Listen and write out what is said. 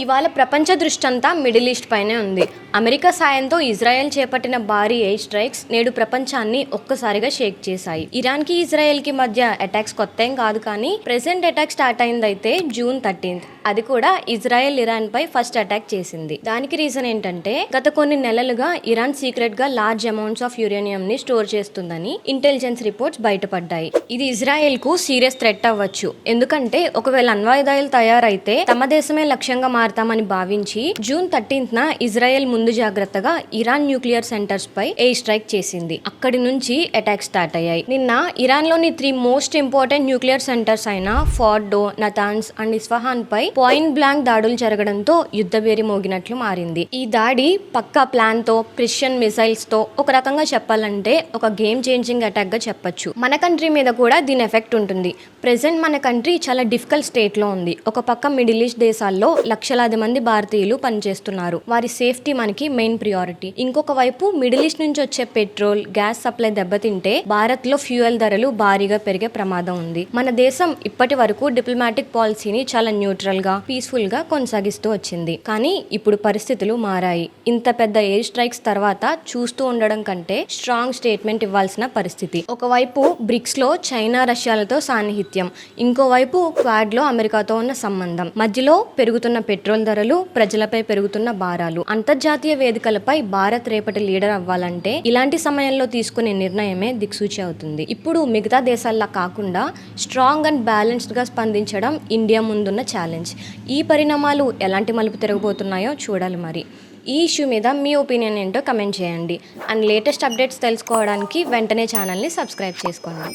ఇవాళ ప్రపంచ దృష్టంతా middle east పైనే ఉంది. అమెరికా సాయంతో ఇజ్రాయెల్ చేపట్టిన భారీ ఎయిర్ స్ట్రైక్స్ నేడు ప్రపంచాన్ని ఒక్కసారిగా షేక్ చేశాయి. ఇరాన్ కి ఇజ్రాయెల్ కి మధ్య అటాక్స్ కొత్త ఏం కాదు, కానీ ప్రెసెంట్ అటాక్ స్టార్ట్ అయిందైతే జూన్ 13th. అది కూడా ఇజ్రాయెల్ ఇరాన్ పై ఫస్ట్ అటాక్ చేసింది. దానికి రీజన్ ఏంటంటే గత కొన్ని నెలలుగా ఇరాన్ సీక్రెట్ గా లార్జ్ అమౌంట్స్ ఆఫ్ యురేనియం ని స్టోర్ చేస్తుందని ఇంటెలిజెన్స్ రిపోర్ట్స్ బయటపడ్డాయి. ఇది ఇజ్రాయెల్ కు సీరియస్ థ్రెట్ అవ్వచ్చు. ఎందుకంటే ఒకవేళ అణ్వాయుధాలు తయారైతే తమ దేశమే లక్ష్యంగా మారతామని భావించి జూన్ 13th ఇజ్రాయెల్ ముందు జాగ్రత్తగా ఇరాన్ న్యూక్లియర్ సెంటర్స్ పై ఎయిర్ స్ట్రైక్ చేసింది. అక్కడి నుంచి అటాక్ స్టార్ట్ అయ్యాయి. నిన్న ఇరాన్ లోని 3 మోస్ట్ ఇంపార్టెంట్ న్యూక్లియర్ సెంటర్స్ అయిన ఫార్డో, నతాన్స్ అండ్ ఇస్ఫహాన్ పై పాయింట్ బ్లాంక్ దాడులు జరగడంతో యుద్ధభేరి మోగినట్లు మారింది. ఈ దాడి పక్కా ప్లాన్ తో, ప్రిసిషన్ మిసైల్స్ తో, ఒక రకంగా చెప్పాలంటే ఒక గేమ్ చేంజింగ్ అటాక్ గా చెప్పొచ్చు. మన కంట్రీ మీద కూడా దీని ఎఫెక్ట్ ఉంటుంది. ప్రెసెంట్ మన కంట్రీ చాలా డిఫికల్ట్ స్టేట్ లో ఉంది. ఒక పక్క మిడిల్ ఈస్ట్ దేశాల్లో లక్షలాది మంది భారతీయులు పనిచేస్తున్నారు. వారి సేఫ్టీ మనకి మెయిన్ ప్రియారిటీ. ఇంకొక వైపు మిడిల్ ఈస్ట్ నుంచి వచ్చే పెట్రోల్, గ్యాస్ సప్లై దెబ్బతింటే భారత్ లో ఫ్యూయల్ ధరలు భారీగా పెరిగే ప్రమాదం ఉంది. మన దేశం ఇప్పటి వరకు డిప్లొమాటిక్ పాలసీని చాలా న్యూట్రల్ గా, పీస్ఫుల్ గా కొనసాగిస్తూ వచ్చింది. కానీ ఇప్పుడు పరిస్థితులు మారాయి. ఇంత పెద్ద ఎయిర్ స్ట్రైక్స్ తర్వాత చూస్తూ ఉండడం కంటే స్ట్రాంగ్ స్టేట్మెంట్ ఇవ్వాల్సిన పరిస్థితి. ఒకవైపు బ్రిక్స్ లో చైనా, రష్యాలతో సాన్నిహిత్యం, ఇంకోవైపు క్వాడ్ లో అమెరికాతో ఉన్న సంబంధం, మధ్యలో పెరుగుతున్న పెట్రోల్ ధరలు, ప్రజలపై పెరుగుతున్న భారాలు. అంతర్జాతీయ వేదికలపై భారత్ రేపటి లీడర్ అవ్వాలంటే ఇలాంటి సమయంలో తీసుకునే నిర్ణయమే దిక్సూచి అవుతుంది. ఇప్పుడు మిగతా దేశాల్లా కాకుండా స్ట్రాంగ్ అండ్ బ్యాలెన్స్డ్ గా స్పందించడం ఇండియా ముందున్న ఛాలెంజ్. ఈ పరిణామాలు ఎలాంటి మలుపు తిరగబోతున్నాయో చూడాలి. మరి ఈ ఇష్యూ మీద మీ ఒపీనియన్ ఏంటో కమెంట్ చేయండి. అండ్ లేటెస్ట్ అప్డేట్స్ తెలుసుకోవడానికి వెంటనే ఛానల్ని సబ్స్క్రైబ్ చేసుకోండి.